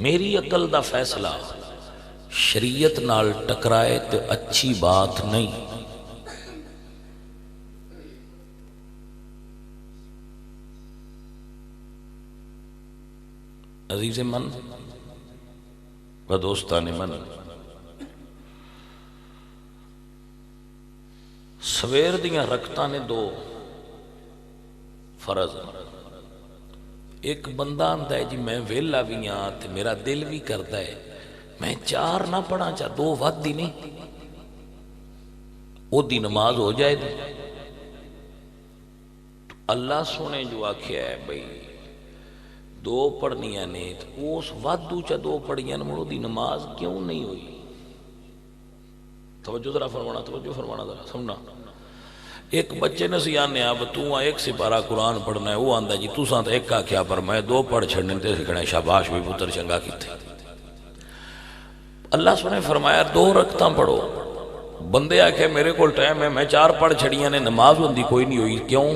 میری عقل دا فیصلہ شریعت نال ٹکرائے تے اچھی بات نہیں۔ عزیز من و دوستان من، سویر دیاں رکھتاں نے دو فرض۔ ایک بندہ آندا ہے جی میں ویلا بھی ہاں تے میرا دل بھی کرتا ہے میں چار نہ پڑھا چاہ دو ود دی نہیں، او دی نماز ہو جائے دی۔ اللہ سونے جو آکھیا ہے بھئی دو پڑھنیاں نے اس ودو چا دو پڑھیاں مڑو دی نماز کیوں نہیں ہوئی؟ توجہ ذرا فرمانا ذرا سمنا۔ ایک بچے نے سی آنے اب تو ایک سپارہ قرآن پڑھنا ہے، وہ آندہ جی تو ساتھ ایک کا کیا پر میں دو پڑھ چھڑنے تے سکھنے شاباش بھی پتر چنگا کی تھے۔ اللہ سنے فرمایا دو رکھتاں پڑھو۔ بندے آکھے میرے کول ٹائم ہے میں چار پڑھ چھڑیاں نے نماز ہوندی کوئی نہیں ہوئی، کیوں؟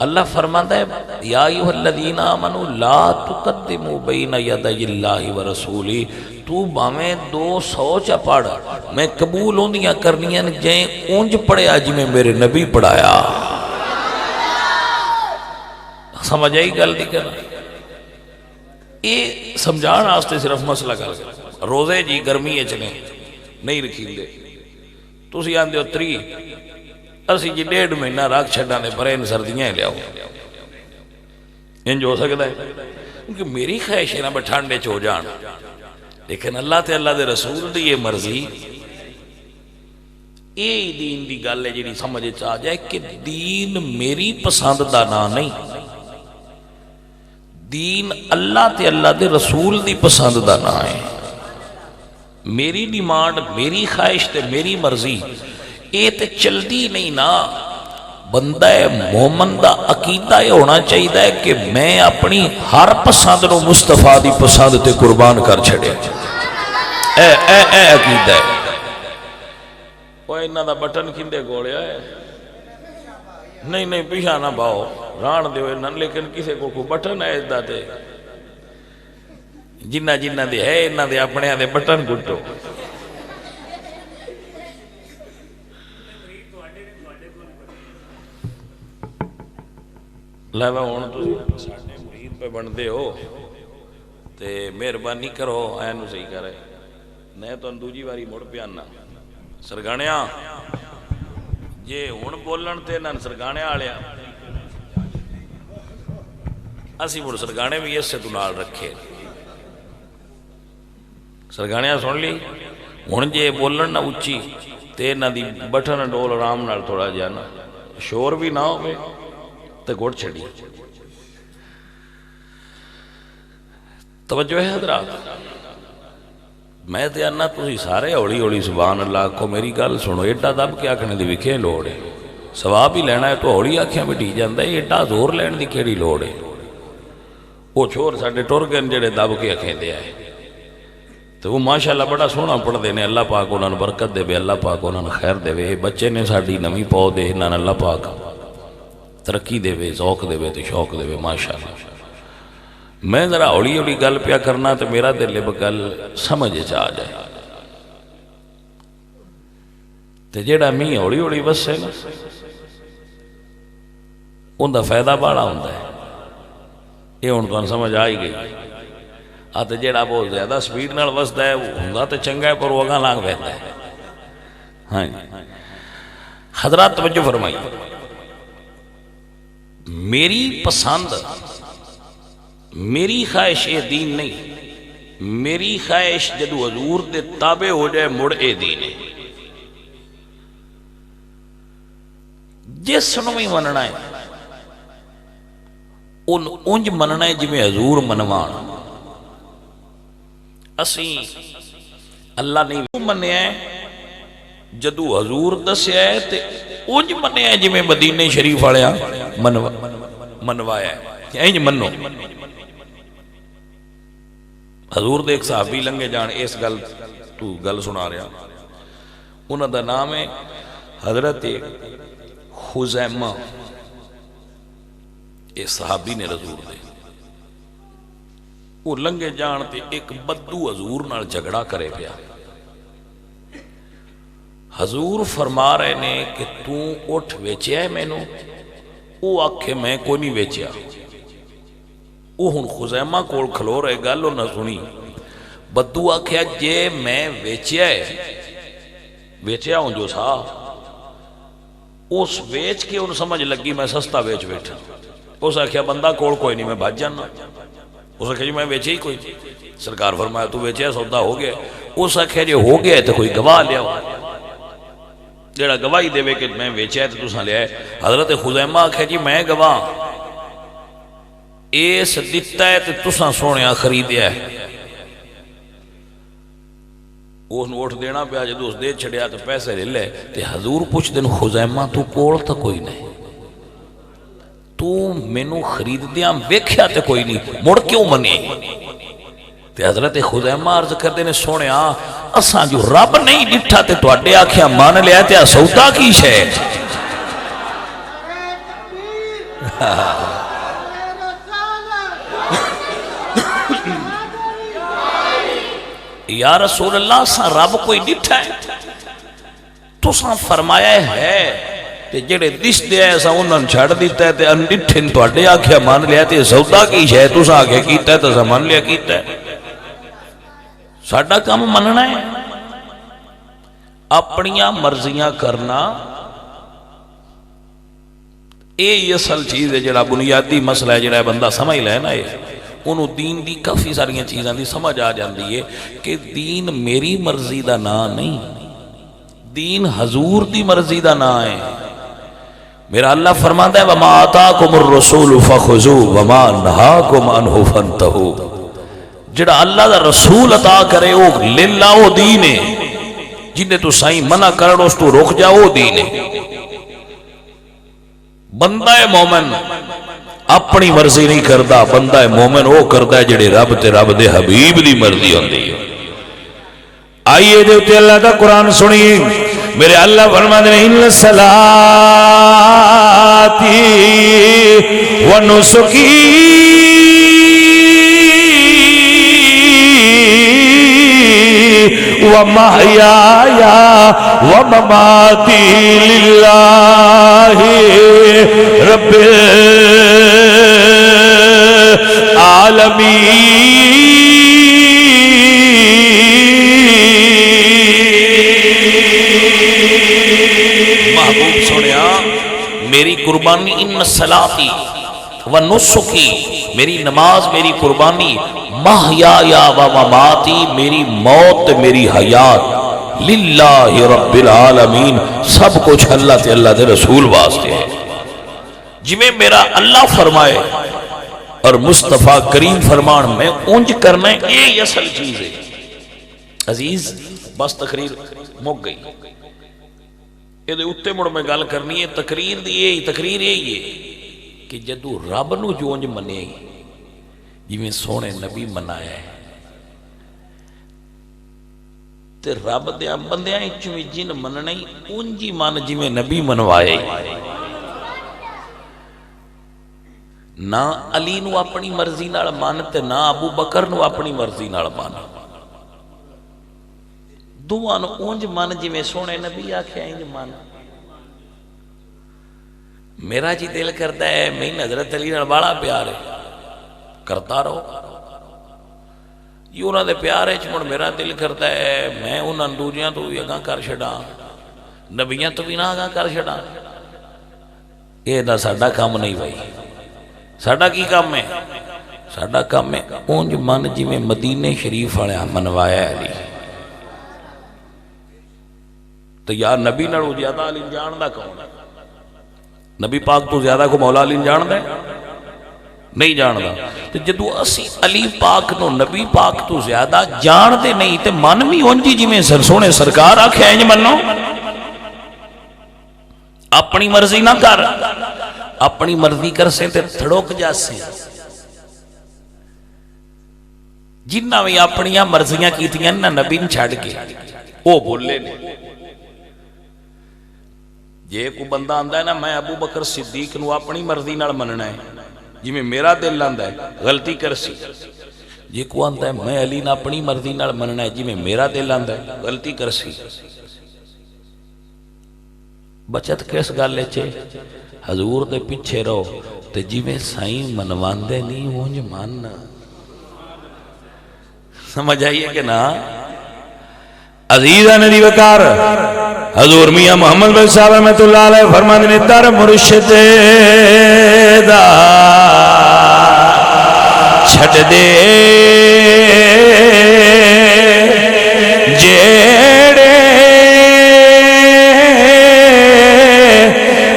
اللہ فرماتا ہے یا ایھا الذین آمنوا لا تقدموا بین یدی اللہ ورسولہ، تو باویں 200 چا پڑھ میں قبول ہوندیاں کرنیاں جائیں اونج پڑھیا جی میں میرے نبی پڑھایا۔ سمجھ آئی گل دی کہنا؟ یہ سمجھان آستے صرف مسئلہ کر روزے جی گرمی ہے چلیں نہیں رکھی دے تو سی آن دیو 3 اسی جی 1.5 مہینہ راک چھڑانے پر ان سردیاں لے آؤ انج ہو سکتا ہے کیونکہ میری خواہش ہے نا بٹھانڈے چو جان، لیکن اللہ تے اللہ دے رسول دی یہ مرضی یہ دین دی گل ہے جی سمجھ چاہ جائے کہ دین میری پسند دا نا نہیں، دین اللہ تے اللہ دے رسول دی پسند دا نا ہے۔ میری ڈیمانڈ میری خواہش تے میری مرضی یہ تے چلدی نہیں نا۔ بندہ مومن دا عقیدہ یہ ہونا چاہیے کہ میں اپنی ہر پسند نو مصطفیٰ دی پسند تے قربان کر چھڑے۔ اے عقیدہ ہے۔ وہ انہاں دا بٹن کھندے گوڑیا ہے نہیں پیچھا نہ باؤ ران دیو انہاں، لیکن کسے کو بٹن ہے اس دا تے جنہ دے ہے انہاں دے اپنے دے بٹن گٹو۔ لہذا ہون تو ساڑھے مرید پہ بندے ہو تے مہربانی کرو اینو صحیح کرے نہیں تو دوجی باری مڑ پیانا سرگانیاں جے ہون بولن تے نہ سرگانے آلیا اسی مڑ سرگانے بھی اس سے دنال رکھے سرگانیاں سن لی ہون جے بولن نہ اچھی تے نہ دی بٹھن ڈول رام نال تھوڑا جانا شور بھی نہ ہوئے تے گوڑ چھڑی۔ توجہ ہے حضرات، میں تے آنا تسی سارے اوڑی اوڑی سبحان اللہ کو میری گل سنو، ایڈا دب کے آکھنے دی وکھے لوڑ ہے، ثواب ہی لینا ہے تو اوڑی آکھیں بٹھی جاندہ ہے، ایڈا زور لین دی کیڑی لوڑ ہے۔ وہ چھوڑ ساڑھے ٹور گئن جڑے دب کے آکھیں دیا ہے تو وہ ماشاءاللہ بڑا سونا پڑھ دینے، اللہ پاک انہوں نے برکت دے بے، اللہ پاک انہوں نے خیر دے بے، بچے نے ساڑھی نمی پاؤ دے انہوں نے اللہ پاک ترقی دے بے، ذوق دے بے، شوق دے بے ماشاءاللہ۔ میں ذرا اوڑی اوڑی گل پیا کرنا تو میرا دل بگل سمجھ چاہ جائے تو جیڑا میں اوڑی اوڑی بس ہے نا ان دا فائدہ باڑا ہوندہ ہے، یہ ان کو سمجھ آئی گئی۔ آتے جیڑا بہت زیادہ سپیڈ نال وسدا ہے وہ ہوندا تے چنگا ہے پر وہ اگاں لانگ بہتا ہے۔ ہاں حضرات توجہ فرمائی، میری پسند میری خواہش اے دین نہیں، میری خواہش جدو حضور دے تابع ہو جائے مڑ اے دین ہے۔ جس نو بھی مننا ہے انج مننا ہے جی میں حضور منوان۔ اسی اللہ نہیں منیا ہے جدو حضور دسیا ہے تے انج منیا ہے جی میں مدینہ شریف والیا منوایا ہے، انج منو۔ حضور دے ایک صحابی لنگے جان اس گل تو گل سنا رہا، انہوں دا نام ہے حضرت خزیمہ، اس صحابی نے حضور دے وہ لنگے جان تے ایک بدو حضور نال جھگڑا کرے پیا. حضور فرما رہے نے کہ تو اٹھ ویچیا ہے مینوں؟ وہ آکھے میں کوئی نہیں ویچیا. وہ ہن خزیمہ کول کھلو رہے گل وہ نہ سنی. بدو آکھیا جے میں ویچیا ہے ویچیا ہوں جو سا اس ویچ کے ان سمجھ لگی میں سستا ویچ بیٹھا. اس آکھیا بندہ کول کوئی نہیں میں بھاج جانا. اس آکھیا جی میں ویچے ہی کوئی. سرکار فرمایا تو ویچیا سودا ہو گیا. اس آکھیا جی ہو گیا ہے تو کوئی گواہ لیا جیڑا گواہی دے کہ میں ویچیا ہے تو تساں لیا ہے. حضرت خزیمہ آکھیا جی میں گواہ اس دتا ہے تو تساں سونیا خریدیا ہے. اس نے اٹھ دینا پیا. جدو اس دے چھڑیا تو پیسے لے لے. تے حضور پوچھ دن خزیمہ تو کول تو کوئی نہیں تو مینوں خرید دیاں ویکھیا تے کوئی نہیں مڑ کیوں منی؟ تے حضرت خزیمہ عرض کردے نے سونیا اساں جو رب نہیں ڈٹھا تے تواڈے آکھیا مان لیا تے سودا کی شے. یا رسول اللہ سا رب کوئی ڈٹھا ہے تو سا فرمایا ہے تے جڑے دس دے آئے سا انہوں نے چھڑ دیتا ہے تے ان ڈٹھن تو اڈے آکھیا مان لیا تے سودا کی شے تو سا آکھیا کیتا ہے تو سا مان لیا کیتا ہے. ساڈا کام مننا ہے. اپنیاں مرضیاں کرنا یہ اصل چیز ہے. جڑا بنیادی مسئلہ ہے جڑا بندہ سمجھ لے نا یہ انہوں دین دی کافی ساریاں چیزاں دی سمجھ آ جاندی ہے کہ دین میری مرضی دا نا نہیں دین حضور دی مرضی دا نا ہے. میرا اللہ فرماتا ہے وَمَا آتَاكُمُ الرَّسُولُ فَخُذُوهُ وَمَا نَهَاكُمْ عَنْهُ فَانْتَهُوا. جڑا اللہ دا رسول عطا کرے وہ للہ وہ دین ہے. جنہیں تو سائیں منع کرن اس تو رک جا وہ دین ہے. بندہ مومن اپنی مرضی نہیں کردا. بندہ مومن وہ کردا ہے جڑے رب تے رب دے حبیب دی مرضی ہوندی ہے. آئیے دے تے اللہ دا قرآن سنیے. میرے اللہ فرماتے ہیں ان صلاتی و نسکی و محیایا و مماتی للہ رب العالمین. محبوب سنیا میری قربانی ان صلاتی و نسکی میری نماز میری قربانی محیایا و مماتی میری موت میری حیات للہ رب العالمین سب کچھ اللہ تے اللہ دے رسول واسطے ہے. جویں میرا اللہ فرمائے اور مصطفیٰ کریم فرمان میں اونج کرنا ہے یہ اصل چیز ہے. عزیز بس تقریر مک گئی. یہ اتے مڑ میں گل کرنی ہے تقریر دی یہی ہے کہ جدو رب نو جونج منے جویں سونے نبی منایا ہے تے رب دے بندیاں وچوں جن مننا ہی اونجی من جویں نبی منوائے. نہ علی نو اپنی مرضی نال من تے نہ ابو بکر نو اپنی مرضی نال من. دوواں نو اونج من جویں سونے نبی آکھیا انج من. میرا جی دل کرتا ہے میں حضرت علی نال بڑا پیار ہے کرتا رہو. یہ انہاں دے پیار ہے مڑ میرا دل کرتا ہے میں انہاں دوجیاں تو بھی اگاں کر چھڑاں نبیاں تو بھی نہ اگاں کر چھڑاں. یہ دا ساڈا کام نہیں بھائی. ساڈا کی کام ہے؟ ساڈا کام ہے اونج من جویں مدینے شریف والے منوایا علی. تو یار نبی نالوں زیادہ علی جاندا کون ہے؟ نبی پاک تو زیادہ کو مولا علی جاندا ہے نہیں جاندا. تو جدو اسی علی پاک نو نبی پاک تو زیادہ جان دے نہیں تے من بھی اونجی جویں سونے سرکار آکھیا انج منو. اپنی مرضی نہ کر. اپنی مرضی کر سے تے تھڑک جاسے. جنہ بھی اپنیاں مرضیاں کیتیاں نہ نبی نے چھڑ کے وہ بولے نے. جے کو بندہ آندا ہے نا میں ابو بکر صدیق نو اپنی مرضی نال مننا ہے جی میں میرا دل آندا ہے غلطی کر سی جی کو آتا ہے میں علی نہ اپنی مرضی نال مننا ہے جی میں میرا دل آتا ہے غلطی کر سی بچت کس گل چ حضور دے پیچھے رہو تے جی میں سائیں منواندے نہیں اونج مان سمجھ آئیے کہ نا عزیزہ ندی وکار حضور میاں محمد بن صاحب رحمۃ اللہ علیہ فرماتے نے در مرشد دا چھٹ دے جیڑے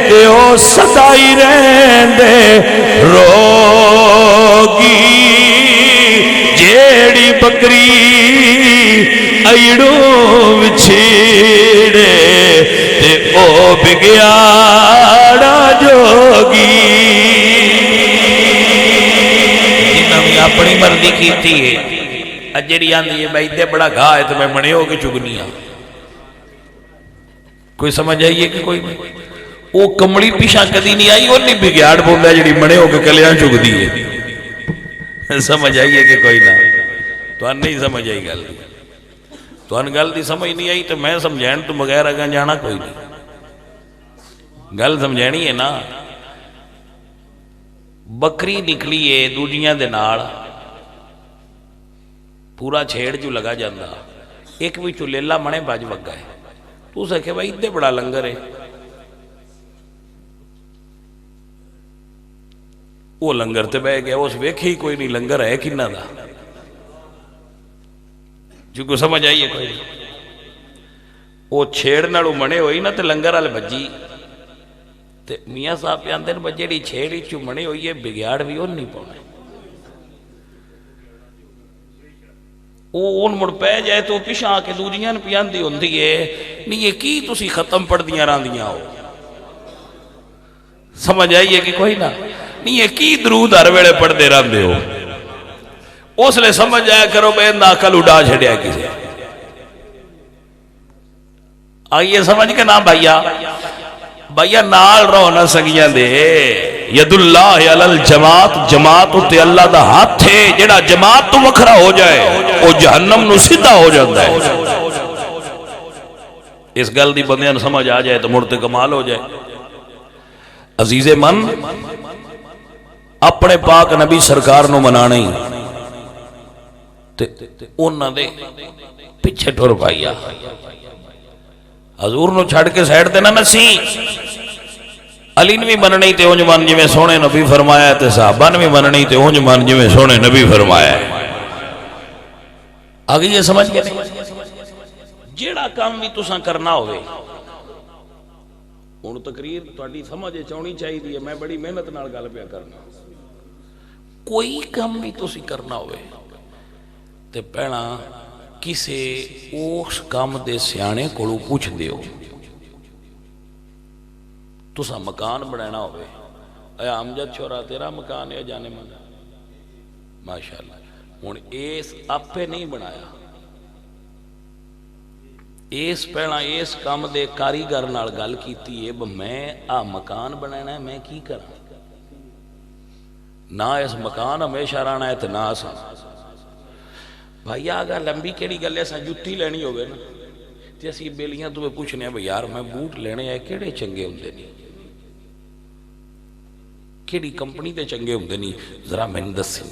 تے او ستائی رہندے روگی جیڑی بکری ایڑوں وچھیڑے تے او بگیاڑا جوگی اپنی مرضی کیتی ہے اجڑی آندھی ہے میں اتنے بڑا گاہ ہے تو میں منے ہو کے چگنی ہوں کوئی سمجھ آئیے کہ کوئی نہیں وہ کمڑی پیشاں کدی نہیں آئی وہ نہیں بگیاڑ بولتا ہے جڑی منے ہو کے کلیاں چگ دی ہے سمجھ آئیے کہ کوئی نہ تو ان نہیں سمجھ آئی گل دی تو ان گل دی سمجھ نہیں آئی تو میں سمجھائن تو بغیر اگاں جانا کوئی نہیں گل سمجھانی ہے نا بکری نکلی ہے دوجیاں دے نال پورا چھیڑ جو لگا جاندہ ایک بھی چلیلہ منے باج وگا ہے تو اسے کہ بھائی اتنے بڑا لنگر ہے وہ لنگر تے بہ گیا اس ویکھے ہی کوئی نہیں لنگر ہے کنہ دا جو کو سمجھ آئیے کوئی وہ چھیڑ نالو منے ہوئی نا تے لنگر آلے بجی تے میاں صاحب پہ اندر بجیڑی چھیڑی چو منے ہوئی ہے بگیاڑ بھی ان نہیں پاؤنے وہ ان مڑ پہ جائے تو پیشاں آکے دوجیاں پیان دی ہوں دی ہے نہیں یہ کی تسی ختم پڑھ دیاں ران دیاں ہو سمجھ آئیے کہ کوئی نہ نہیں یہ کی درود ہر ویڑے پڑھ دے ران دے ہو اس لئے سمجھ آیا کرو بے ناکل اڈا چھڑیا کسی آئیے سمجھ کے نام بھائیا نال رو نہ سگیاں دے ید اللہ علی الجماعت جماعت تے اللہ دا ہاتھ ہے جڑا جماعت تو وکھرا ہو جائے وہ جہنم نو سیدھا ہو جاتا ہے اس گل دی بندیاں سمجھ آ جائے تو مرتے کمال ہو جائے عزیز من اپنے پاک نبی سرکار نو منانے ہی تے انہاں دے پیچھے ٹر پائیا حضور نو چھڑ کے سائڈ دینا نسی علی نے بھی مننی تے اونج من جویں سونے نبی فرمایا ہے تے صحابہ نے بھی مننی تے اونج من جویں سونے نبی فرمایا ہے آگے یہ سمجھ گئے نہیں جیڑا کام بھی تساں کرنا ہوئے ہن تقریر تہاڈی سمجھ چونی چاہیے میں بڑی محنت نال گل پیا کرنا کوئی کام بھی تسی کرنا ہوئے تے پہلا کسے اس کام دے سیانے کولو پوچھ دیو تسا مکان بنانا ہوئے اے امجد چھوڑا تیرا مکان ہے جانے من ماشاءاللہ ہن اس اپے نہیں بنایا اس پہلا اس کام دے کاریگر نال گل کیتی ہے میں مکان بنانا ہے میں کی کرا نہ اس مکان ہمیشہ رہنا ہے تو نہ اساں بھائی آگا لمبی کیڑی گل ہے جتی لینی ہوگی نا تے اسی بیلیاں تو پوچھنے ہیں یار میں بوٹ لینے ہیں کیڑے چنگے ہوندے نہیں کیڑی کمپنی دے چنگے ہوندے نہیں ذرا میں دسی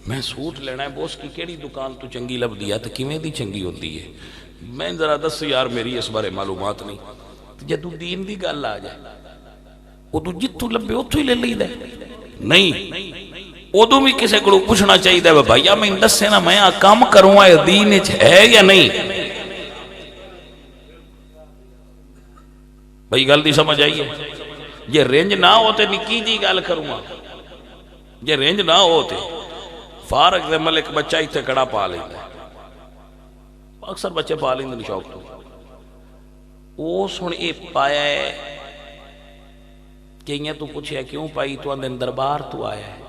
میں سوٹ لینا ہے بوس کی کیڑی دکان تو چنگی لب دیا تو کیویں دی چنگی ہوندی ہے میں ذرا دس یار میری اس بارے معلومات نہیں جدو دین دی گل آ جائے ادو جتوں لبے اتوں ہی لے لیدا نہیں ادو بھی کسی کو پوچھنا چاہیے بھائیا میں دسے نا میں کام کروں دین ہے یا نہیں بھائی گل دی سمجھ آئیے یہ رینج نہ ہوتے نکی جی گل کروں یہ رینج نہ ہوتے فارغ دے ملک بچہ ایتھے کڑا پا لیندے اکثر بچے پا لیندے شوق تو وہ سن اے پایا ہے کہ یہ تو پوچھے کیوں پائی تو اندر دربار تو آیا ہے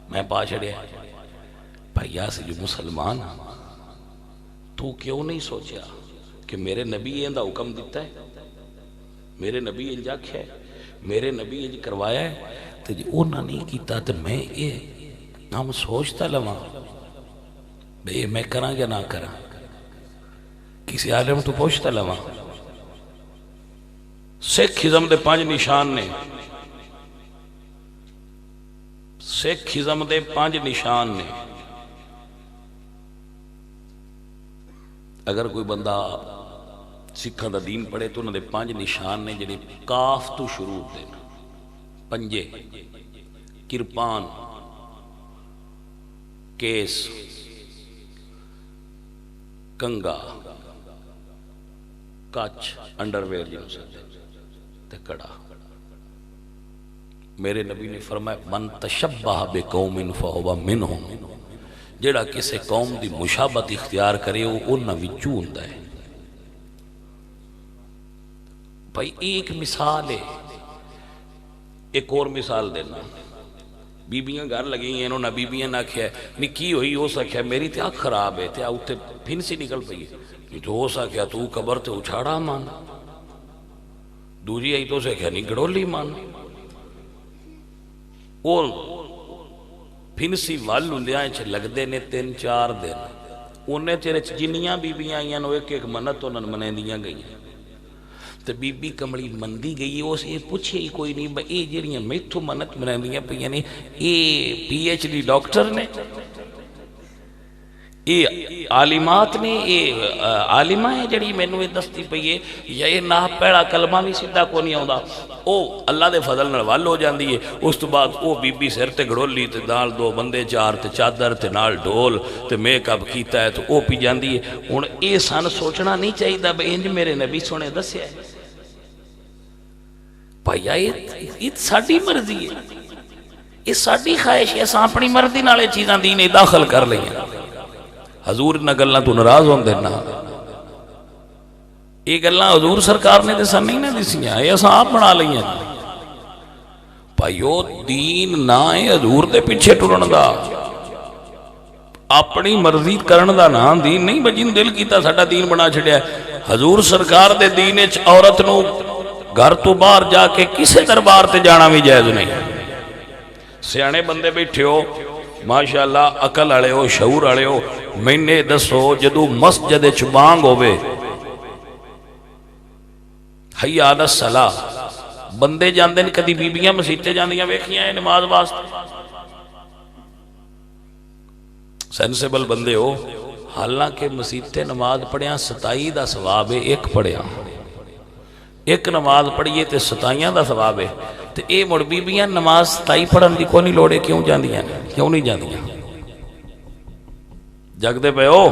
میں پا چھڑیا بھائیا سے جو مسلمان تو کیوں نہیں سوچیا کہ میرے نبی اندہ حکم دیتا ہے میرے نبی انج آکھیا ہے میرے نبی انج کروایا ہے تو جی اونا نہیں کیتا تو میں یہ ہم سوچتا لما بھئی میں کراں یا نہ کراں؟ کسی عالم تو پوچھتا لواں۔ سکھزم دے 5 نشان نے، سکھزم دے 5 نشان نے۔ اگر کوئی بندہ سکھاں دا دین پڑھے تو انہوں نے 5 نشان نے جڑے کاف تو شروع ہوتے ہیں۔ پنجے، کرپان، کیس، کنگا، کچھ، انڈرویئر جنہوں سے تے کڑا۔ میرے نبی نے فرمایا من تشبہ بقوم فہو منہم، جڑا کسے قوم دی مشابہت اختیار کرے وہ انہاں وچوں ہوندا ہے۔ بھائی ایک مثال ہے، ایک اور مثال دینا۔ بیبیاں گھر لگی ہیں، انہوں نے بیبیاں نہ کیا ہے کی ہوئی ہو سکیا میری تے آنکھ خراب ہے تے اوتے پھن سی نکل پئی ہے تو ہو سکیا تو قبر تے اچھاڑا مان، دوجی آئی تو سے کیا نہیں گڑولی مان۔ اور پھن سی وال ہندیاں چھ لگ دے نے 3-4 دن، انہیں تیرے جنیاں بیبیاں آئیاں نو ایک ایک منت انہوں نے منیں دیاں گئی ہیں۔ تو بی بی کمڑی مندی گئی ہے، اسے پوچھے ہی کوئی نہیں بھئی اے جڑیاں میتھو منت منیں دیاں پہ یعنی اے پی ایچ ڈی ڈاکٹر نے، اے عالمات نے، اے عالمہ ہے جڑی میں نے دستی پئی ہے، یا یہ نہ پیڑا کلمہ بھی سدھا کو نہیں آؤں او اللہ دے فضل نروال ہو جاندی ہے۔ اس تو بعد او بی بی سر تے گھڑولی تے نال 2 بندے 4 تے چادر تے نال ڈھول تے میک اپ کیتا ہے تو او پی جاندی ہے۔ ہن اے سن سوچنا نہیں چاہیے دا بھئی انج میرے نبی سونے دسیا ہے بھائی یہ ساڑھی مرضی ہے، یہ ساڑھی خواہش ہے، اساں اپنی مرضی نالے چیزاں دینے داخل کر لیں۔ حضور نہ گلنا تو ناراض ہوں دینا، یہ گلنا حضور سرکار نے دے سن نہیں نہ دیسیاں، یہ اساں آپ بنا لیں۔ بھائیو دین نہ ہے حضور دے پیچھے ٹرن دا، اپنی مرضی کرن دا نا دین نہیں، بجن دل کیتا ساڈا دین بنا چھڑیا ہے۔ حضور سرکار دے دین وچ عورت نو گھر تو باہر جا کے کسے دربار تے جانا بھی جائز نہیں۔ سیانے بندے بیٹھے ہو ماشاءاللہ، عقل والے ہو، شعور والے ہو، میں نے دسو جدو مسجد وچ بانگ ہوے حی علی الصلاۃ، بندے جاندے نے، کدی بیبیاں مسیتے جاندیاں ویکھیاں ہیں نماز واسطے؟ سینسیبل بندے ہو، حالانکہ مسیتے نماز پڑھیاں 27 دا ثواب ہے، ایک پڑھیاں ایک نماز پڑھیے تے 27 دا ثواب ہے، تے اے مڑ بیبیاں نماز 27 پڑھن دی کوئی نہیں لوڑے، کیوں جاندیاں کیوں نہیں جاندیاں؟ جگ دے پہ ہو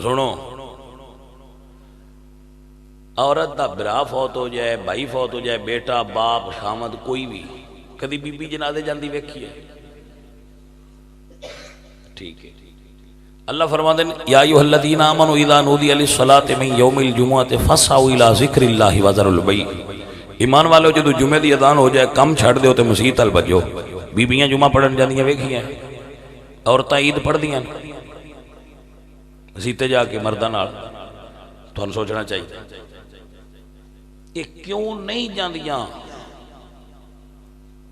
سنو، عورت دا برا فوت ہو جائے، بھائی فوت ہو جائے، بیٹا باپ خامد کوئی بھی، کدی بی بی جنازے جاندی ویکھی ہے؟ ٹھیک ہے، اللہ فرماتے ہیں یا ایھا الذین آمنوا اذا نودی للصلاۃ من یوم الجمعۃ فاسعوا الی ذکر اللہ وذروا البیع۔ ایمان والو جدو جمعے دی اذان ہو جائے کم چھڑ دیو تے مسجد ال بجو۔ بیبیاں جمعہ پڑھن جاندیاں ویکھیاں، عورتاں عید پڑھ دیاں مسیتے جا کے مرداں نال، تھانوں سوچنا چاہیے یہ کیوں نہیں جاندیاں؟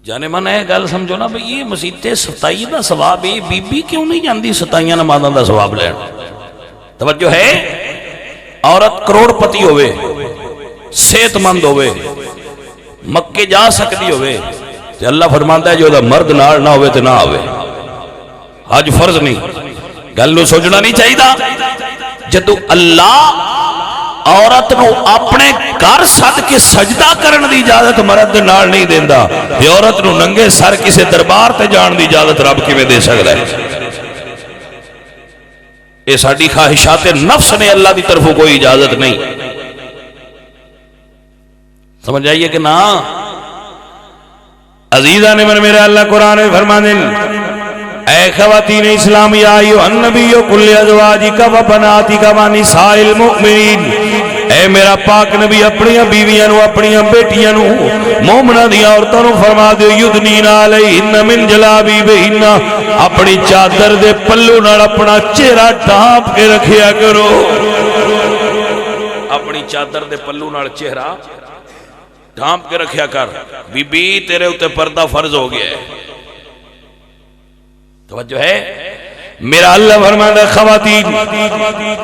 جانے من ہے گل سمجھو نا بھئی یہ مسیتے 27 دا ثواب ہے، بی بی کیوں نہیں جاندی 27 نمازاں دا ثواب لین؟ توجہ ہے؟ عورت کروڑ پتی ہوئے، صحت مند ہوئے، مکے جا سکتی ہوئے، تے اللہ فرماندا ہے جو دا مرد نال نہ ہوئے تے نہ ہوئے، حج فرض نہیں۔ گل نو سوچنا نہیں چاہیے جدو اللہ عورت نو اپنے گھر سد کے سجدہ کرن دی اجازت مرد نال نہیں دیندا، تے عورت نو ننگے سر کسے دربار تے جان دی اجازت رب کیویں دے سکدا ہے؟ اے ساڈی خواہشات نفس نے، اللہ دی طرفوں کوئی اجازت نہیں۔ سمجھ آئیے کہ نا عزیزان من میرے اللہ قرآن میں فرمانے اے خواتین اسلام یا ایھا النبی قل لازواجک و بناتک و نساء المؤمنین، اے میرا پاک نبی اپنی بیویاں نو، اپنی بیٹیاں نو، مومناں دی عورتاں نو فرما دیو یدنین علیہن من جلابیبہن، اپنی چادر دے پلو نال اپنا چہرہ ڈھانپ کے رکھیا کرو، اپنی چادر دے پلو نال چہرہ ڈھانپ کے رکھیا کر۔ بی بی تیرے اوتے پردہ فرض ہو گیا ہے، توجہ ہے؟ میرا اللہ فرماتا ہے خواتین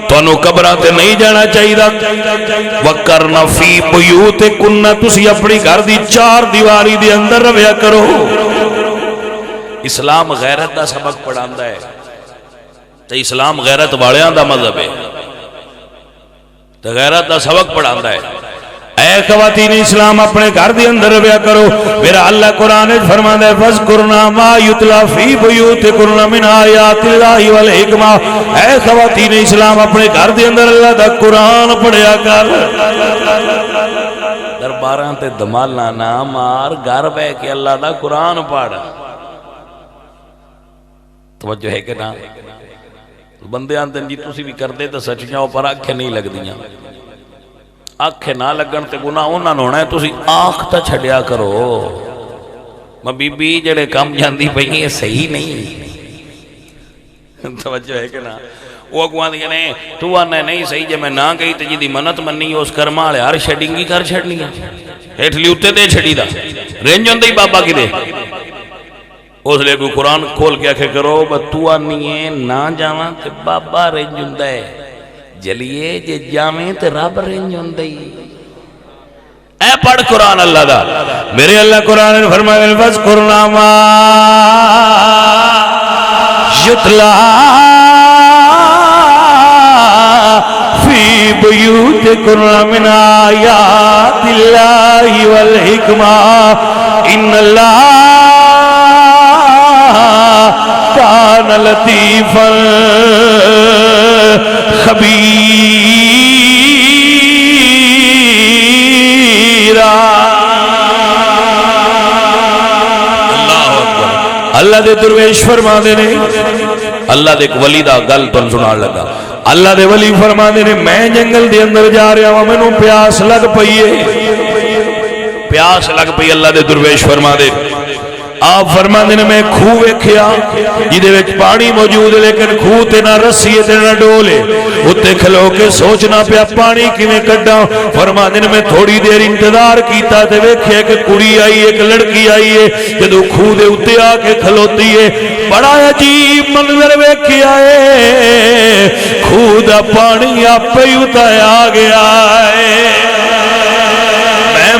تانوں قبراں تے نہیں جانا چاہیے وَقَرْنَ فِي بُيُوتِكُنَّ تسی اپنی گھر دی چار دیواری دے اندر رہیا کرو۔ اسلام غیرت دا سبق پڑھاندا ہے تے اسلام غیرت والیاں دا مذہب ہے تے غیرت دا سبق پڑھاندا ہے۔ اے خواتین اسلام اپنے گھر دے اندر رہیا کرو۔ میرا اللہ قرآن فرماندا ہے فَاذْكُرْنَا مَا يُتْلَى فِي بُيُوتِكُنَّ مِنْ آيَاتِ اللَّهِ وَالْحِكْمَةِ۔ اے خواتین اسلام اپنے گھر دے اندر اللہ دا قرآن پڑھیا کر۔ درباراں تے دمالا نہ مار، گھر بیٹھ کے اللہ دا قرآن پڑھ۔ توجہ ہے کہ نہ؟ بندے آندے جی تسی بھی کردے تے سچیاں پر آنکھیں نہیں لگدیاں، آنکھیں نہ لگن تے گناہ انہاں نوں ہونا ہے، تسی آنکھ تے چھڈیا کرو۔ میں بی بی جڑے کم جاندی پئی یہ صحیح نہیں، توجہ ہے کہ نہ؟ وہ اگوان دیئے نے تو آنے نہیں صحیح جے میں نہ گئی تے جی دی منت مننی اس کرما لے ہر شیڈنگی کر چھڑنی ہے، ہیٹھ لیوتے دے چھڑی دا رینجن دے بابا کی دے۔ اس لئے کوئی قرآن کھول کے آکھے کرو تو آنیے نہ جاواں تے بابا رینجن دے، جلیے جے جامیں تے رب رینجن دے۔ اے پڑھ قرآن اللہ دا۔ میرے اللہ قرآن نے فرمایا فَاذْكُرْنَا مَا يُتْلَى فِي بُيُوتِكُنَّ مِنْ آيَاتِ اللَّهِ وَالْحِكْمَةِ إِنَّ اللَّهَ كَانَ لَطِيفًا خَبِيرًا۔ اللہ دے درویش فرما دے نے، اللہ دے ایک ولی دا گل تن سنان لگا۔ اللہ دے ولی فرما دے نے میں جنگل دے اندر جا رہا ہوں، مینوں پیاس لگ پئی ہے، پیاس لگ پئی۔ اللہ دے درویش فرما دے آپ فرما دے نے میں کھو ویکھیا جدے وچ پانی موجود لیکن کھو تے نہ رسی تے نہ ڈولے، اتے کھلو کے سوچنا پیا پانی کیویں کڈاں۔ فرما دے نے میں تھوڑی دیر انتظار کیتا تے ویکھیا کہ کڑی آئی ایک لڑکی آئی ہے، جدوں کھو دے اتے آ کے کھلوتی ہے بڑا عجیب منظر ویکھیا ہے، کھو دا پانی آپے ہی اتایا گیا ہے۔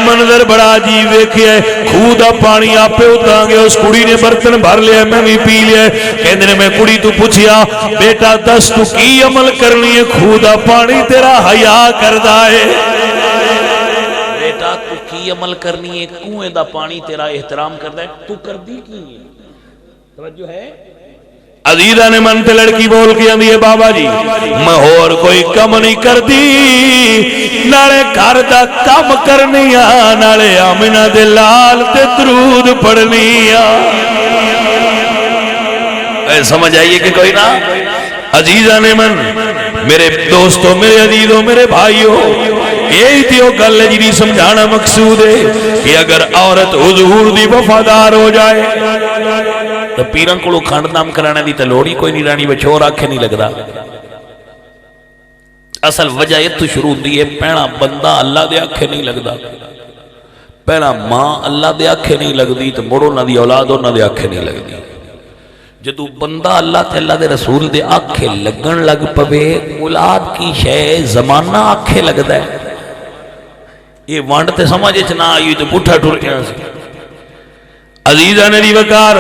منظر بڑا عجیب ویکھیا ہے، کھو دا پانی آپے اتاں گیا۔ اس کڑی نے برتن بھر لیا، میں بھی پی لیا۔ کہندے نے میں کڑی تو پوچھیا بیٹا دس تو کی عمل کرنی ہے؟ کھو دا پانی تیرا حیا کردا ہے۔ بیٹا تو کی عمل کرنی ہے؟ کنویں دا پانی تیرا احترام کردا ہے، تو کردی کی ہے؟ توجہ ہے؟ عزیزہ نے من تے لڑکی بول کے آندی ہے بابا جی میں اور کوئی کم نہیں کردی، نالے گھر دا کم کرنی آ، نالے آمنہ دے لال تے درود پڑھنی آ۔ اے سمجھ آئیے کہ کوئی نہ؟ عزیزہ نے من میرے دوستوں، میرے عزیزوں، میرے بھائیوں، یہی تھی وہ گل ہے جی سمجھانا مقصود ہے کہ اگر عورت حضور دی وفادار ہو جائے تو پیران کو کھانڈ نام کرانا دی تلوڑی کوئی نہیں رانی بچور آنکھیں نہیں لگ رہا۔ اصل وجہ یہ تو شروع دی ہے پہنا بندہ اللہ دے آنکھیں نہیں لگ دا، پہنا ماں اللہ دے آنکھیں نہیں لگ دی تو مڑو نہ دی اولادوں نہ دے آنکھیں نہیں لگ دی۔ جدو بندہ اللہ تے اللہ دے رسول دے آنکھیں لگن لگ پوے اولاد کی شے زمانہ آنکھیں لگ دا ہے۔ یہ وانڈ تے سمجھے چنا آئی تو پٹھا ٹور کے آنسی۔ عزیزہ نے دی وکار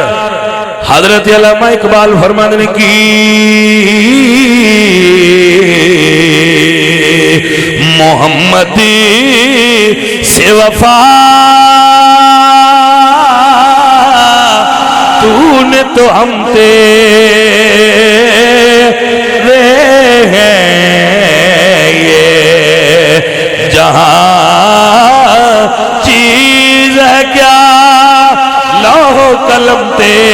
حضرت علامہ اقبال فرمانے نے کی محمد سے وفا تو نے تو ہم تیرے ہیں، یہ جہاں چیز ہے کیا لوح قلم تیرے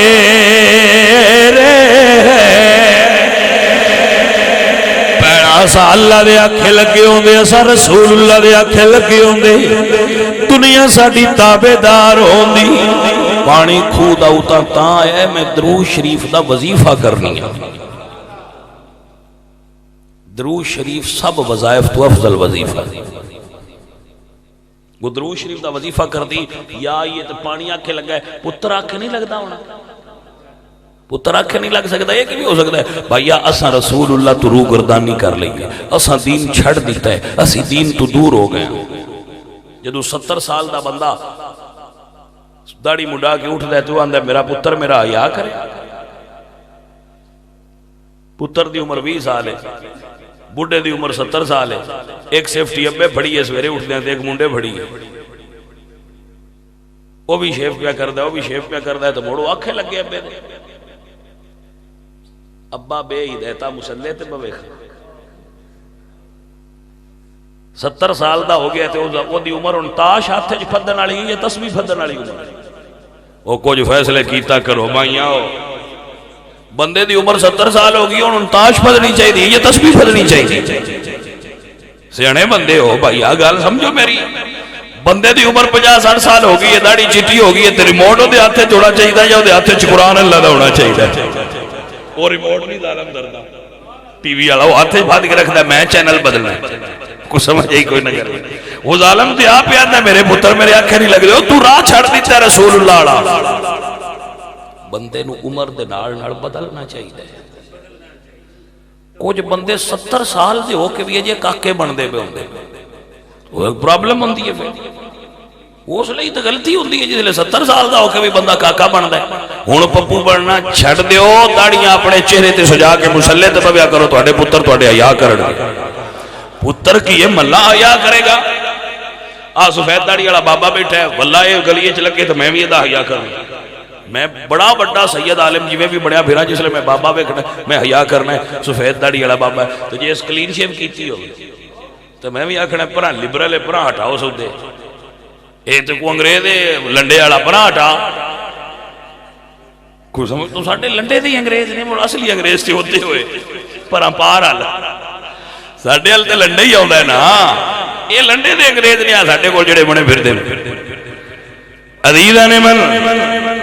پیڑا سا اللہ دے آنکھیں لگے ہوں دے، اسا رسول اللہ دے آنکھیں لگے ہوں دے، دنیا ساڑی تابدار ہوں دی۔ پانی کھو دا اتا تاں ہے میں درود شریف دا وظیفہ کرنی ہے۔ درود شریف سب وظائف تو افضل وظیفہ، وہ درود شریف دا وظیفہ کر دی یا یہ تو پانی آکھے لگا ہے، پتر آکھے نہیں لگتا ہونا، پتر آکھے نہیں لگ سکتا، یہ کہ ہو سکتا ہے بھائیا اساں رسول اللہ تو روح گردانی کر لئیے، اساں دین چھڑ دیتا ہے، اسی دین تو دور ہو گئے۔ جدو 70 سال دا بندہ داڑی مڈا کے اٹھ دے تو آندہ میرا پتر میرا حیا کرے، پتر دی عمر 20 سال ہے، بڑھے دی عمر 70 سال ہے، ایک سیفٹی ابے پھڑی ہے سویرے اٹھ دیں ایک منڈے پھڑی ہے، وہ بھی شیف پیا کردہ ہے، وہ بھی شیف پیا کردہ ہے، تو موڑو آنکھیں لگ گئے ابے دے، ابا بے ہی دیتا مسلح تے بوے 70 سال دا ہو گیا تے وہ دی عمر 29 ہاتھے جو پھدن آلی یہ تسبیح پھدن آلی عمر وہ کچھ فیصلے کیتا کرو مائیاں ہو، بندے دی عمر 70 سال ہوگی اور 29 پھدنی چاہیے، یہ تسبیح پھدنی چاہیے۔ سیانے بندے ہو بھائی گل سمجھو میری، بندے دی عمر 50-60 سال ہوگی ہے، داڑھی چٹی ہوگی ہے، تے ریموٹ دے ہاتھے جوڑا چاہیے یا دے ہاتھے قرآن اللہ دا ہونا چاہیے، وہ ریموٹ نہیں ظالم دردہ ٹی وی والا وہ ہاتھے بھاد کے رکھتا ہے میں چینل بدلنا ہے، کچھ سمجھ ہی کوئی نہ کرے، وہ ظالم تے آپ یاد ہے میرے پتر میرے آنکھیں نہیں لگ رہے ہو، تو راہ چھڑ دیتا ہے رسول اللہ والا۔ بندے نو عمر دے نال بدلنا چاہیے۔ کچھ بندے 70 سال دے ہو کے بھی یہ کاکے بندے پہ ہوندے، وہ ایک پرابلم ہوندی ہے پھر اس لئے تو غلطی ہوندی ہے جس لئے 70 سال دا ہو کے بھی بندہ کاکا بندا ہے۔ ہن پپو بننا چھڑ دیو، داڑیاں اپنے چہرے تے سجا کے مسلے تے پویا کرو، تواڈے پتر تواڈے حیا کرن گے۔ پتر کی یہ ملا حیا کرے گا؟ سفید داڑھی والا بابا بیٹھا ہے، واللہ یہ گلیے چ لگے تو میں بھی ادا حیا کروں، میں بڑا بڑا سید عالم جی میں بھی بڑیا پھرا جس لئے میں بابا بیٹھنا میں حیا کرنا ہے، سفید داڑھی والا بابا ہے تو جی اس کلین شیو کیتی ہوگی تو میں بھی آکھنا پرا لبرل ہے، پرا ہٹاؤ سودے، اے تو کو انگریز لنڈے والا پرا ہٹا، کوئی سمجھ تو ساڑھے لنڈے دی انگریز نہیں مڑ اصلی انگریز تھی ہوتے ہوئے پرا پار حال ساڑھے حال تے لنڈے ہی ہوندہ ہے نا، یہ لنڈے دے انگریز نہیں ساڑھے کو جڑے بنے پھر دے عزیزان من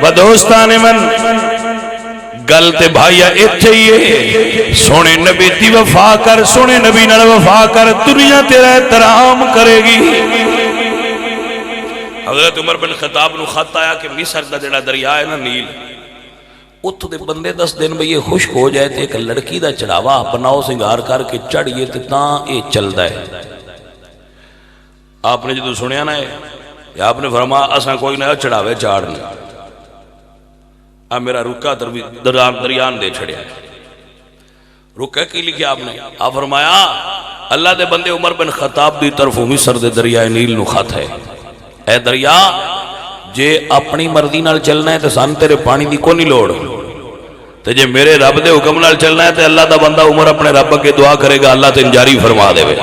و دوستان من گل تے بھائیا اتھے ہی سونے نبی تی وفا کر، سونے نبی نال وفا کر، دنیا تیرا احترام کرے گی۔ حضرت عمر بن خطاب نو خط آیا کہ مصر دا جڑا دریا ہے نا نیل، اتھ دے بندے 10 دن میں یہ خشک ہو جائے تے ایک لڑکی دا چڑھاوا بناؤ سنگار کر کے چڑھئے تے تاں اے چل دا ہے۔ آپ نے جدو سنیا نا ہے یا آپ نے فرمایا اساں کوئی نہ چڑھاوے چاڑنا، اب میرا رکا دریان دے چھڑیا ہے۔ رکا کی لکھیا آپ نے؟ آپ فرمایا اللہ دے بندے عمر بن خطاب دی طرف مصر دے دریائے نیل نو خط ہے، اے دریا جے اپنی مرضی نال چلنا ہے تو سان تیرے پانی دی کو نہیں لوڑ، تو جے میرے رب دے حکم نال چلنا ہے تو اللہ دا بندہ عمر اپنے رب کے دعا کرے گا اللہ تین جاری فرما دے وے۔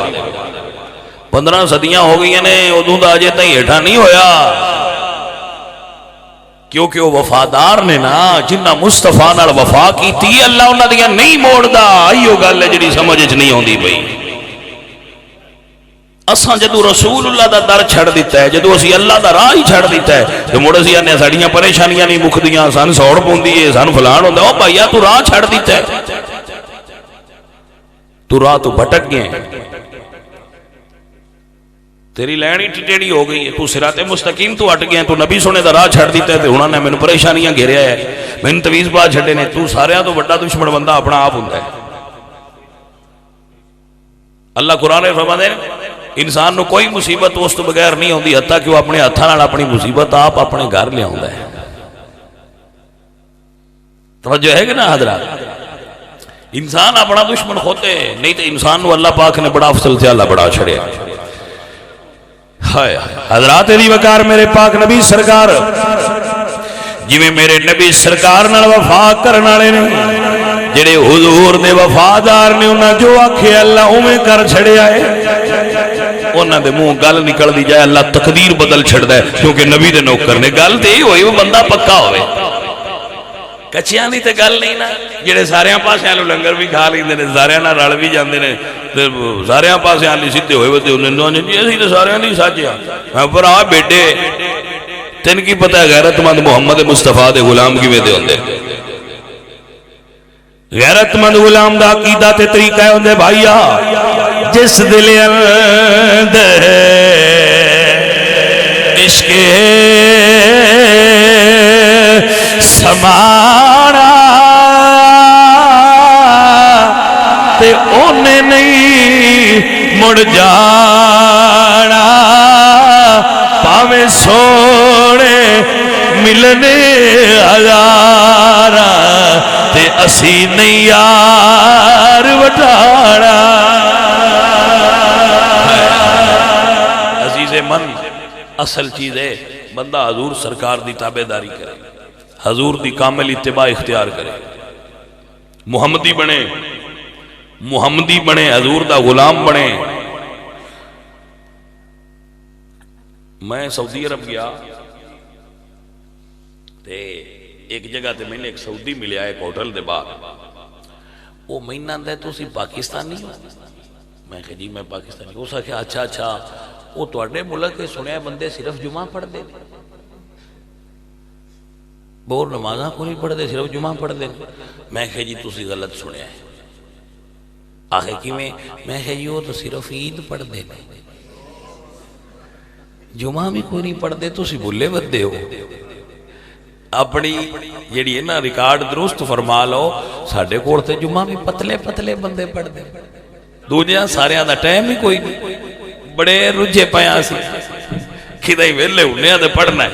15 صدیاں ہو گئی نے ادوں دا اجے تائیں ہیٹھا نہیں ہویا، کیونکہ وہ وفادار نے نا جنہ مصطفیٰ نال وفا کی تھی اللہ انہاں دیاں نہیں موڑدا، ایو گل ہے جڑی سمجھ وچ نہیں ہوندی بھئی۔ اساں جدو رسول اللہ دا در چھڑ دیتا ہے، جدو اسی اللہ دا راہ ہی چھڑ دیتا ہے تو مڑ اسی آنے ساڑیاں پریشانیاں نہیں مکدیاں، سان سوڑ پوندی ہے، سان فلان ہوندا، او بھائیا تو راہ چھڑ دیتا ہے، تو راہ تو بھٹک گئے، تیری لینی ٹیڑی ہو گئی ہے، تو صراط مستقیم تو ہٹ گیا، تو نبی سونے دا راہ چھڑ دیتا ہے، تو انہوں نے میں نے پریشانیاں گھیریا ہے، میں نے تویز بات چھڑے نے، تو سارے تو بڑا دشمن بندہ اپنا آپ ہوندا ہے۔ اللہ قرآن فرما دے انسان نو کوئی مصیبت اس تو بغیر نہیں ہوندی حتیٰ کہ وہ اپنے ہتھاں نال اپنی مصیبت آپ اپنے گھر لے آوندا ہے۔ توجہ ہے کہ نا حضرات؟ انسان اپنا دشمن ہوتے نہیں تو انسان نو اللہ پاک نے بڑا افضل سے اللہ بڑا چھڑیا۔ حضرات دی وقار میرے پاک نبی سرکار جی میں میرے نبی سرکار نال وفا کرن والے نے جڑے حضور دے وفادار نے انہاں جو آکھے اللہ اوویں کر چھڑیا ہے، انہاں دے منہ گل نکل دی جائے اللہ تقدیر بدل چھڑدا ہے، کیونکہ نبی دے نوکر نے گل تے ہی ہوئی وہ بندہ پکا ہوئے۔ کچیاں دی تے گل نہیں نا، جڑے ساریاں پاسیاں نوں لنگر بھی کھا لیندے نے، ساریاں نال رل بھی جاندے نے، تے ساریاں پاسیاں لی سیدھے ہوئے تے انہاں نے جی اسی تے ساریاں دی ساجیا، میں پر آ بیٹے تین کی پتہ ہے غیرت مند محمد مصطفیٰ دے غلام کیویں دے ہوندے؟ غیرت مند غلام دا عقیدہ تے طریقہ ہوندے بھائیا، جس دل اندر عشق سمانا تے اونے نہیں مڑ جانا پاویں سونے ملنے ہزارا تے اسی نہیں یار وٹانا عزیز من اصل چیز ہے بندہ حضور سرکار دی تابعداری کرے حضور دی کامل اتباع اختیار کرے محمدی بنے حضور دا غلام بنے میں سعودی عرب گیا تے ایک جگہ تے میں نے ایک سعودی ملیا ایک ہوٹل دے باہر وہ مہینہ دے تو سی پاکستانی ہو میں کہ جی میں پاکستانی ہو سکیا اچھا وہ توڑے ملک کے سنے بندے صرف جمعہ پڑھ دے بور نمازاں کو نہیں پڑھ دے صرف جمعہ پڑھ دے میں کہ جی تسی غلط سنے ہیں آخر کی میں کہ جی وہ تو صرف عید پڑھ دے جمعہ بھی کوئی نہیں پڑھ دے تسی بھولے بدے ہو اپنی جیڑی ہے نا ریکارڈ درست فرما لو ساڑھے کوڑتے جمعہ بھی پتلے بندے پڑھ دے دوجیاں سارے آدھا ٹائم ہی کوئی نہیں بڑے رجے پایا سی کھدا ہی ویلے انہیں آدھے پڑھنا ہے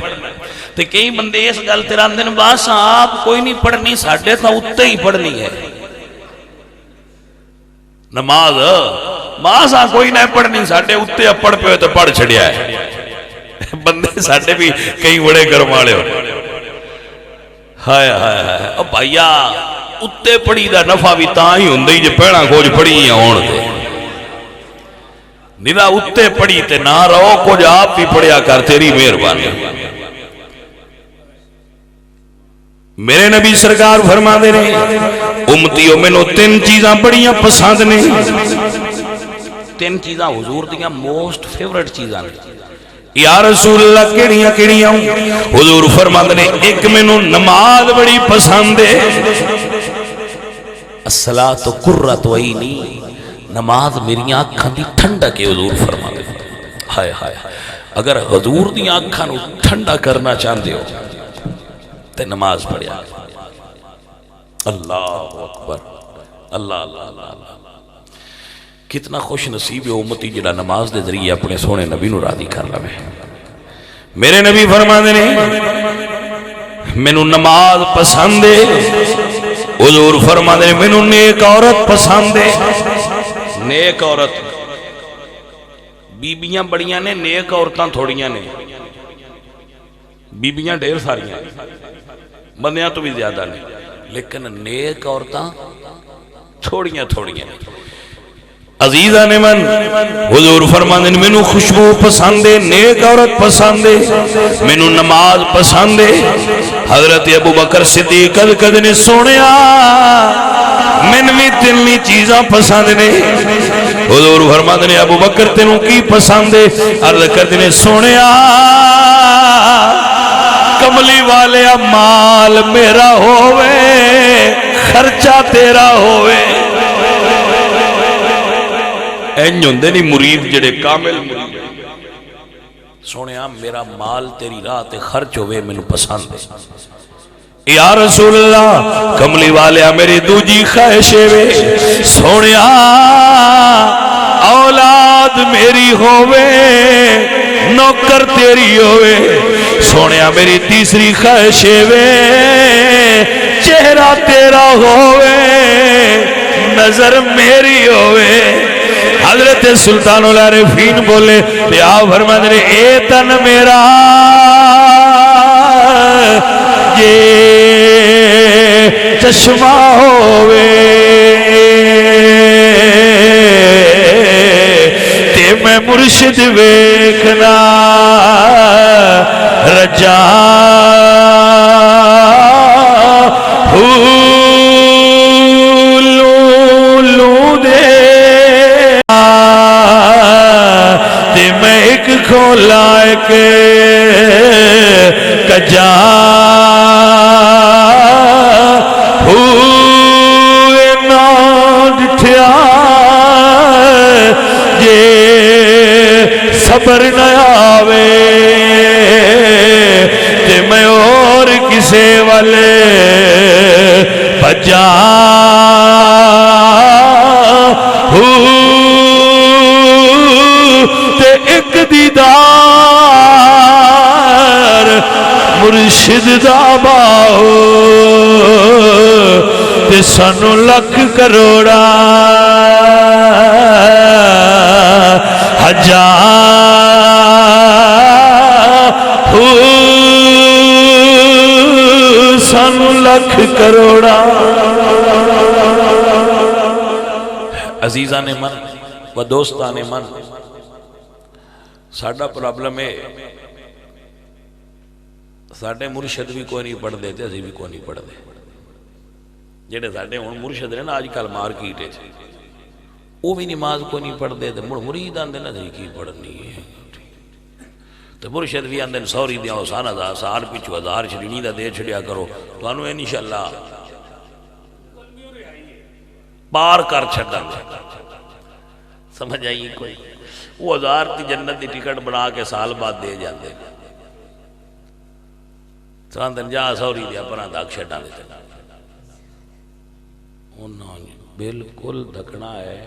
تے کئی بندے اس گل تیران دن باس آپ کوئی نہیں پڑھنی ساڑھے تھا اتے ہی پڑھنی ہے نماز ماسا کوئی نہ پڑھنی ساڑھے اتے اب پڑھ پہ ہوئے تو پڑھ چھڑیا ہے بندے ساڑھے بھی کئی بڑے گرمالے ہو ہائے اب بھائیا اتے پڑھی دا نفع بھی تاں ہی ہوندے ہی جو پیڑاں کھوج پڑھی ہیں ہون دے نیرا اتے پڑھی تے نہ رہو کچھ آپ بھی پڑھیا کر تیری مہربانی میرے نبی سرکار فرما دے رہے امتیوں میں نو 3 چیزاں بڑیاں پسند نے 3 چیزاں حضور دیاں موسٹ فیورٹ چیزاں نے یا رسول اللہ کیڑیاں حضور فرما دے ایک میں نو نماز بڑی پسند ہے الصلاۃ قرۃ عینی نماز میری آنکھاں دی ٹھنڈا کے حضور فرما دے ہائے اگر حضور دی آنکھاں نو ٹھنڈا کرنا چاہتے ہو تے نماز پڑھیا اللہ اکبر اللہ کتنا خوش نصیب ہے امتی جڑا نماز دے ذریعے اپنے سونے نبی نو راضی کر لے میرے نبی فرما دے مینوں نماز پسند ہے حضور فرما دے مینوں نیک عورت پسند ہے نیک عورت بیبیاں بڑیاں نے نیک عورتاں تھوڑیاں نے بیبیاں ڈھیر ساریاں بندیاں تو بھی زیادہ نہیں لیکن نیک عورتاں تھوڑیاں عزیزان من حضور فرماندے مینوں خوشبو پسند ہے نیک عورت پسند ہے مینوں نماز پسند ہے حضرت ابو بکر صدیق کد نے سونیا مینوں بھی 3 چیزاں پسند نے حضور فرماندے ابو بکر تینوں کی پسند ہے عرض کردے نے سونیا کملی والے مال میرا ہووے خرچہ تیرا ہووے این ہوندے نہیں مرید جڑے کامل مرید سونیا میرا مال تیری راہ تے خرچ ہوئے مینوں پسند ہے یا رسول اللہ کملی والے میری دوجی خواہش ہے سونیا اولاد میری ہووے نوکر تیری ہووے سونیا میری تیسری خواہش ہے چہرہ تیرا ہووے نظر میری ہووے حضرت سلطان العارفین بولے بیا فرماندے نے اے تن میرا یہ چشمہ ہووے تے میں مرشد ویکھنا رجا کھولا کے کجا ہوئے نا ڈٹھیا جے صبر نہ آوے تے میں اور کسے والے بجا سانو لکھ کروڑا سانو لکھ کروڑا عزیزان من و دوستان من ساڈا پرابلم ہے ساڈے مرشد بھی کوئی نہیں پڑھ دے تے اسی بھی کوئی نہیں پڑھ دے جڑے ساڈے ہن مرشد نے نا اج کل مارکیٹ وچ وہ بھی نماز کوئی نہیں پڑھ دے تے مرید آندے نا کی پڑھنی ہے تو مرشد بھی آندے سوری دیاں حسان ہزار سال پچھو ہزار شرینی دا دے چھڑیا کرو تو انہوں انشاءاللہ پار کر چھڑا سمجھ آئیے کوئی وہ ہزار تی جنت دی ٹکٹ بنا کے سال بعد دے جاندے تو اندن جا سوری دیا پرا داک چھڑا دیتے انہوں نے بالکل دکھنا ہے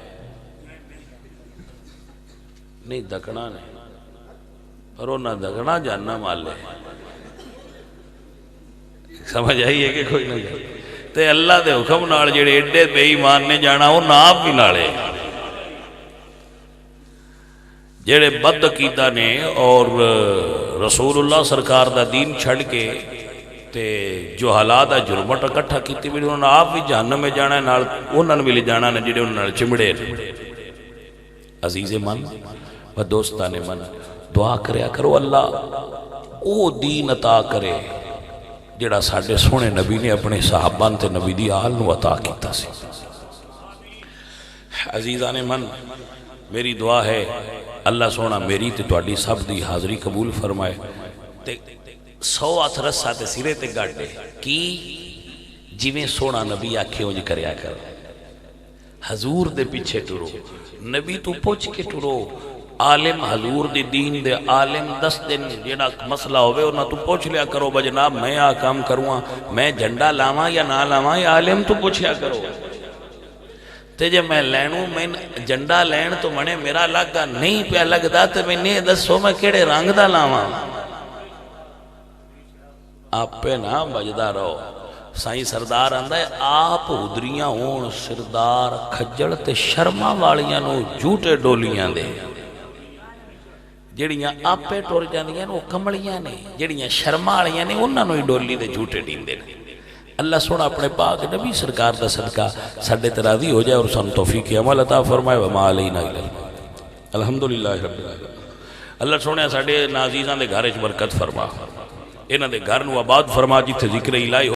نہیں دکھنا نہیں پر انہوں نے دکھنا جاننا مالے سمجھ آئیے کہ کوئی نہیں تے اللہ دے حکم نال جڑے ایڈے بے ایمان نے جانا وہ ناپ بھی نالے جڑے بد عقیدہ نے اور رسول اللہ سرکار دا دین چھڑ کے تے جو حالات جرمٹ اکٹھا کیتی بھی انہوں نے آپ بھی جہنم میں جانا ہے نال انہوں نے بھی لے جانا ہے جڑے انہوں نے چمڑے عزیز من و دوستان من دعا کریا کرو اللہ او دین عطا کرے جڑا ساڑھے سونے نبی نے اپنے صحابان تے نبی دی آل نو عطا کیتا سی عزیزان من میری دعا ہے اللہ سونا میری تے تواڈی سب دی حاضری قبول فرمائے تے 100 ہاتھ رسا تے سرے تے گاڑے کی جویں سونا نبی آکھے انج کریا کر حضور دے پیچھے ٹرو نبی تو پوچھ کے ٹرو عالم حضور دی دین دے عالم 10 دن جیڑا مسئلہ ہوئے انہاں تو پوچھ لیا کرو بجناب میں کام کروں میں جھنڈا لاواں یا نہ لاواں یا عالم تو پوچھیا کرو تے جے میں لینوں میں جھنڈا لین تو منے میرا لگا نہیں پیا لگدا تے میں نے دسو میں کیڑے رنگ دا لاواں آپ پہ نہ بجدا رہو سائیں سردار آندا ہے آپ ادریاں ہون سردار کھجڑ تے شرما والیاں نو جھوٹے ڈولیاں دے جڑیاں آپے ٹور جاندیاں وہ کمڑیاں نے جڑیاں شرما والیاں نے انہاں نو ہی ڈولی دے جھوٹے ڈیندے نے اللہ سونا اپنے پاک نبی سرکار دا صدقہ ساڈے تے راضی ہو جائے اور سن توفیق عمل عطا فرمائے وما علینا الا الحمدللہ رب العالمین اللہ سونے ساڈے نازیزاں دے گھر وچ برکت فرما انہاں دے گھر نو آباد فرما جتھے ذکر الہی